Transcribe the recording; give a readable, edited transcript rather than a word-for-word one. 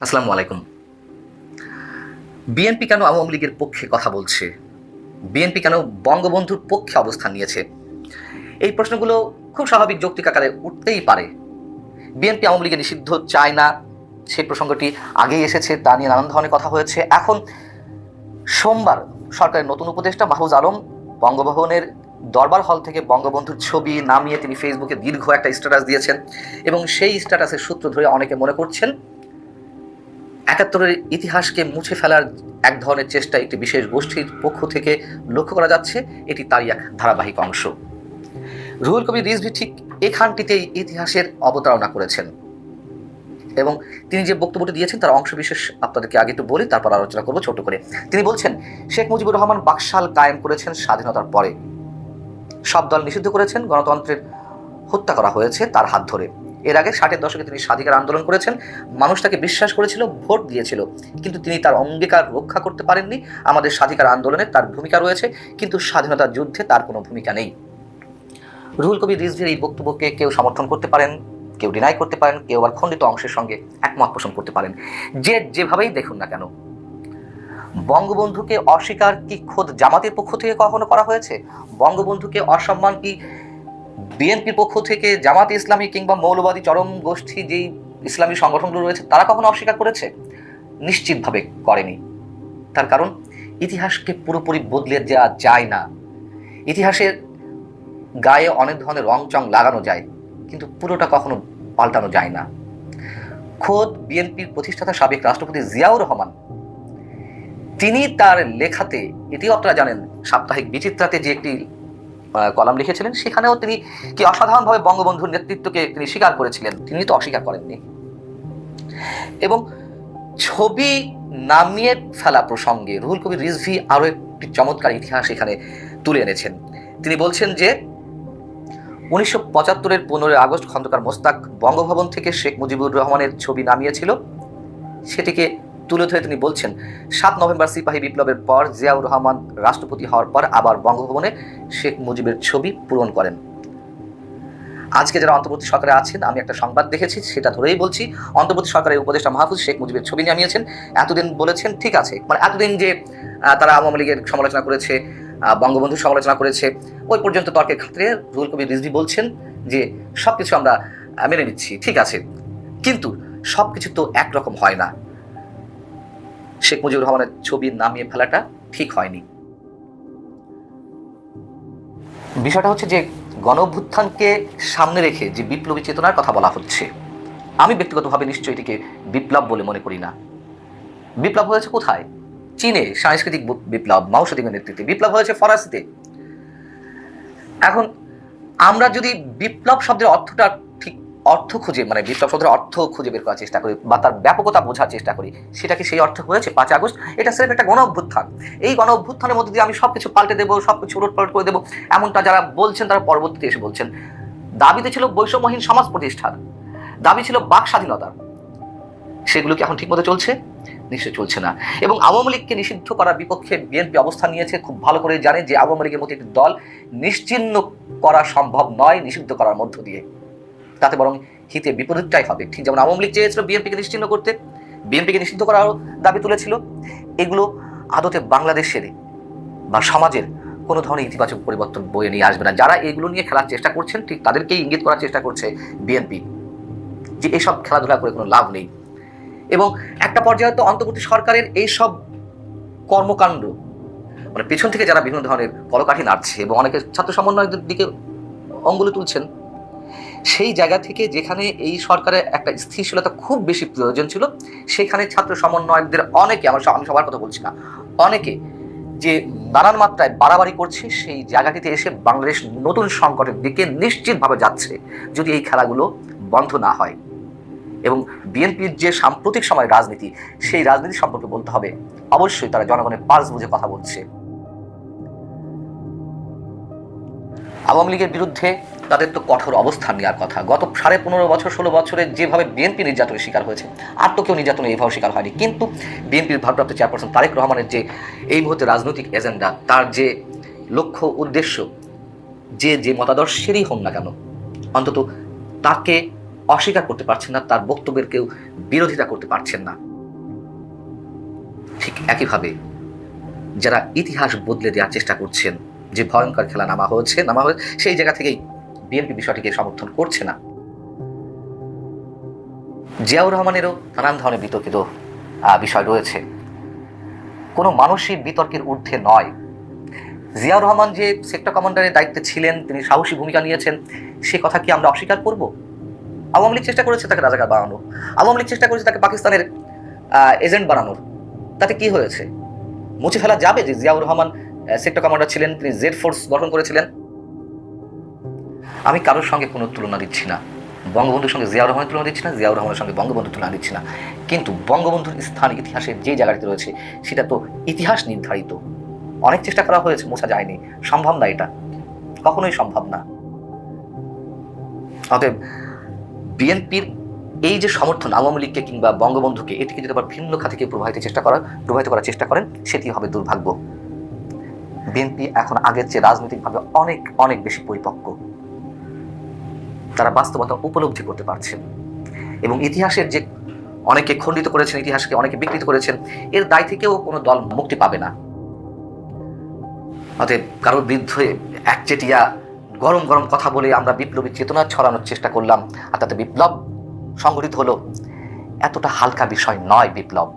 আসসালামু আলাইকুম। বিএনপি কেন আওয়ামী লীগের পক্ষে কথা বলছে? বিএনপি কেন বঙ্গবন্ধুর পক্ষে অবস্থান নিয়েছে? এই প্রশ্নগুলো খুব স্বাভাবিক যৌক্তিক আকারে উঠতেই পারে। বিএনপি আওয়ামী লীগের নিষিদ্ধ চায় না, সেই প্রসঙ্গটি আগেই এসেছে, তা নিয়ে নানান ধরনের কথা হয়েছে। এখন সোমবার সরকারের নতুন উপদেষ্টা মাহফুজ আলম বঙ্গভবনের দরবার হল থেকে বঙ্গবন্ধুর ছবি নামিয়ে তিনি ফেসবুকে দীর্ঘ একটা স্ট্যাটাস দিয়েছেন এবং সেই স্ট্যাটাসের সূত্র ধরে অনেকে মনে করছেন ৭১-এর ইতিহাসকে মুছে ফেলার এক ধরনের চেষ্টা একটি বিশেষ গোষ্ঠীর পক্ষ থেকে লক্ষ্য করা যাচ্ছে। এটি তারই এক ধারাবাহিক অংশ। রুহুল কবির রিজভী ঠিক এখানটিতেই ইতিহাসের অবতারণা করেছেন এবং তিনি যে বক্তব্যটি দিয়েছেন তার অংশ বিশেষ আপনাদেরকে আগে একটু বলি, তারপর আলোচনা করবো ছোট করে। তিনি বলছেন, শেখ মুজিবুর রহমান বাকশাল কায়েম করেছেন স্বাধীনতার পরে, সব দল নিষিদ্ধ করেছেন, গণতন্ত্রের হত্যা করা হয়েছে তার হাত ধরে। এর আগে ৬০-এর দশকে তিনি স্বাধিকার আন্দোলন করেছেন, মানুষ তাকে বিশ্বাস করেছিল, ভোট দিয়েছিল, কিন্তু তিনি তার অঙ্গীকার রক্ষা করতে পারেননি। আমাদের স্বাধিকার আন্দোলনে তার ভূমিকা রয়েছে, কিন্তু স্বাধীনতার যুদ্ধে তার কোনো ভূমিকা নেই। রুহুল কবির রিজভীর এই বক্তব্যকে কেউ সমর্থন করতে পারেন, কেউ ডিনাই করতে পারেন, কেউ আবার খণ্ডিত অংশের সঙ্গে একমত পোষণ করতে পারেন। যেভাবেই দেখুন না কেন, বঙ্গবন্ধুকে অস্বীকার কি খোদ জামাতের পক্ষ থেকে কখনো করা হয়েছে? বঙ্গবন্ধুকে অসম্মান কি বিএনপির পক্ষ থেকে জামাত ইসলামী কিংবা মৌলবাদী চরম গোষ্ঠী যেই ইসলামী সংগঠনগুলো রয়েছে তারা কখনো অস্বীকার করেছে? নিশ্চিতভাবে করেনি। তার কারণ ইতিহাসকে পুরোপুরি বদলে দেওয়া যায় না। ইতিহাসের গায়ে অনেক ধরনের রং চং লাগানো যায়, কিন্তু পুরোটা কখনো পাল্টানো যায় না। খোদ বিএনপির প্রতিষ্ঠাতা সাবেক রাষ্ট্রপতি জিয়াউর রহমান তিনি তার লেখাতে, এটিও আপনারা জানেন, সাপ্তাহিক বিচিত্রাতে যে একটি কলাম লিখেছিলেন, সেখানেও তিনি কি অসাধারণভাবে বঙ্গবন্ধুর নেতৃত্বকে তিনি স্বীকার করেছিলেন, তিনি তো অস্বীকার করেননি। এবং ছবি নামিয়ে ফেলা প্রসঙ্গে রুহুল কবির রিজভী আরও একটি চমৎকার ইতিহাস এখানে তুলে এনেছেন। তিনি বলছেন যে ১৯৭৫-এর ১৫ আগস্ট খন্দকার মোস্তাক বঙ্গভবন থেকে শেখ মুজিবুর রহমানের ছবি নামিয়েছিল, সেটিকে তুলে ধরে তিনি বলছেন ৭ নভেম্বর সিপাহী বিপ্লবের পর জিয়াউর রহমান রাষ্ট্রপতি হওয়ার পর আবার বঙ্গভবনে শেখ মুজিবের ছবি পূরণ করেন। আজকে যারা অন্তর্বর্তী সরকারে আছেন, আমি একটা সংবাদ দেখেছি, সেটা ধরেই বলছি, অন্তর্বর্তী সরকারের উপদেষ্টা মাহফুজ শেখ মুজিবের ছবি নামিয়েছেন। এতদিন বলেছেন ঠিক আছে, মানে এতদিন যে তারা আওয়ামী লীগের সমালোচনা করেছে, বঙ্গবন্ধুর সমালোচনা করেছে, ওই পর্যন্ত তর্কের ক্ষেত্রে রুহুল কবির রিজভী বলছেন যে সবকিছু আমরা মেনে নিচ্ছি, ঠিক আছে, কিন্তু সবকিছু তো একরকম হয় না। শেখ মুজিবুর রহমানের ছবি নামিয়ে ফেলাটা ঠিক হয়নি। বিষয়টা হচ্ছে যে গণ অভ্যুত্থানকে সামনে রেখে যে বিপ্লবী চেতনার কথা বলা হচ্ছে, আমি ব্যক্তিগতভাবে নিশ্চয়ই এটিকে বিপ্লব বলে মনে করি না। বিপ্লব হয়েছে কোথায়? চীনে সাংস্কৃতিক বিপ্লব, মাও সেতুংয়ের নেতৃত্বে। বিপ্লব হয়েছে ফরাসিতে। এখন আমরা যদি বিপ্লব শব্দের অর্থটা ঠিক অর্থ খুঁজে, মানে বিপ্লব শব্দের অর্থ খুঁজে বের করার চেষ্টা করি বা তার ব্যাপকতা বোঝার চেষ্টা করি, সেটা কি সেই অর্থ হয়েছে ৫ আগস্ট? এটা স্রেফ একটা গণ অভ্যুত্থান। এই গণ অভ্যুত্থানের মধ্যে দিয়ে আমি সবকিছু পাল্টে দেবো, সবকিছু উলটপালট করে দেবো, এমনটা যারা বলছেন তারা পরবর্তীতে এসে বলছেন। দাবিতে ছিল বৈষম্যহীন সমাজ প্রতিষ্ঠার, দাবি ছিল বাক স্বাধীনতার, সেগুলো কি এখন ঠিকমতো চলছে? নিশ্চয় চলছে না। এবং আওয়ামী লীগকে নিষিদ্ধ করার বিপক্ষে বিএনপি অবস্থান নিয়েছে, খুব ভালো করে জানে যে আওয়ামী লীগের মতো একটি দল নিশ্চিহ্ন করা সম্ভব নয় নিষিদ্ধ করার মধ্য দিয়ে, তাতে বরং হিতে বিপরীতটাই হবে। ঠিক যেমন আওয়ামী লীগ চেয়েছিল বিএনপিকে নিশ্চিহ্ন করতে, বিএনপিকে নিষিদ্ধ করারও দাবি তুলেছিল। এগুলো আদতে বাংলাদেশের বা সমাজের কোনো ধরনের ইতিবাচক পরিবর্তন বয়ে নিয়ে আসবে না। যারা এগুলো নিয়ে খেলার চেষ্টা করছেন, ঠিক তাদেরকেই ইঙ্গিত করার চেষ্টা করছে বিএনপি যে এইসব খেলাধুলা করে কোনো লাভ নেই। এবং একটা পর্যায়ে তো অন্তর্বর্তী সরকারের এইসব কর্মকাণ্ড, মানে পেছন থেকে যারা বিভিন্ন ধরনের কলকাঠি নাড়ছে এবং অনেকে ছাত্র সমন্বয়কদের দিকে অঙ্গুলি তুলছেন, সেই জায়গা থেকে যেখানে এই সরকারের একটা স্থিতিশীলতা খুব বেশি প্রয়োজন ছিল, সেখানে ছাত্র সমন্বয়কদের অনেকে, আমি সবার কথা বলছি না, অনেকে যে নানান মাত্রায় বাড়াবাড়ি করছে, সেই জায়গাটিতে এসে বাংলাদেশ নতুন সংকটের দিকে নিশ্চিতভাবে যাচ্ছে যদি এই খেলাগুলো বন্ধ না হয়। এবং বিএনপির যে সাম্প্রতিক সময় রাজনীতি, সেই রাজনীতি সম্পর্কে বলতে হবে অবশ্যই তারা জনগণের পালস বুঝে কথা বলছে। আওয়ামী লীগের বিরুদ্ধে তাদের তো কঠোর অবস্থান নেওয়ার কথা। গত 15.5 বছর 16 বছরে যেভাবে বিএনপি নির্যাতনের শিকার হয়েছে, আর তো কেউ নির্যাতনের এইভাবে শিকার হয়নি। কিন্তু বিএনপির ভারপ্রাপ্ত চেয়ারপারসন তারেক রহমানের যে এই মুহূর্তে রাজনৈতিক এজেন্ডা, তার যে লক্ষ্য উদ্দেশ্য, যে মতাদর্শেরই হোক না কেন, অন্তত তাকে অস্বীকার করতে পারছেন না, তার বক্তব্যের কেউ বিরোধিতা করতে পারছেন না। ঠিক একইভাবে যারা ইতিহাস বদলে দেওয়ার চেষ্টা করছেন, যে ভয়ঙ্কর খেলা নামা হয়েছে সেই জায়গা থেকেই বিএনপি বিষয়টিকে সমর্থন করছে না। জিয়াউর রহমানেরও নানান ধরনের বিতর্কিত বিষয় রয়েছে, কোনো মানুষই বিতর্কের ঊর্ধ্বে নয়। জিয়াউর রহমান যে সেক্টর কমান্ডারের দায়িত্বে ছিলেন, তিনি সাহসী ভূমিকা নিয়েছেন, সে কথা কি আমরা অস্বীকার করব? আওয়ামী লীগ চেষ্টা করেছে তাকে রাজাকার বানানো, আওয়ামী লীগ চেষ্টা করেছে তাকে পাকিস্তানের এজেন্ট বানানোর, তাতে কি হয়েছে? মুছে ফেলা যাবে যে জিয়াউর রহমান সেক্টর কমান্ডার ছিলেন, তিনি জেড ফোর্স গঠন করেছিলেন? আমি কারোর সঙ্গে কোনো তুলনা দিচ্ছি না, বঙ্গবন্ধুর সঙ্গে জিয়াউর রহমানের তুলনা দিচ্ছি না, জিয়াউর রহমানের সঙ্গে বঙ্গবন্ধুর তুলনা দিচ্ছি না, কিন্তু বঙ্গবন্ধুর স্থান ইতিহাসের যে জায়গাটিতে রয়েছে সেটা তো ইতিহাস নির্ধারিত। অনেক চেষ্টা করা হয়েছে, মোছা যায়নি, সম্ভব না, এটা কখনোই সম্ভব না। অতএব বিএনপির এই যে সমর্থন আওয়ামী লীগকে কিংবা বঙ্গবন্ধুকে, এটিকে যদি আবার ভিন্ন খাতে প্রবাহিত করার চেষ্টা করেন, সেটি হবে দুর্ভাগ্য। বিএনপি এখন আগের চেয়ে রাজনৈতিকভাবে অনেক অনেক বেশি পরিপক্ক, তারা বাস্তবতা উপলব্ধি করতে পারছেন এবং ইতিহাসের যে অনেকে খণ্ডিত করেছেন, ইতিহাসকে অনেকে বিকৃত করেছেন, এর দায় থেকেও কোনো দল মুক্তি পাবে না। অতএব কারোর বিরুদ্ধে একচেটিয়া গরম গরম কথা বলে আমরা বিপ্লবী চেতনা ছড়ানোর চেষ্টা করলাম আর তাতে বিপ্লব সংঘটিত হলো, এতটা হালকা বিষয় নয় বিপ্লব।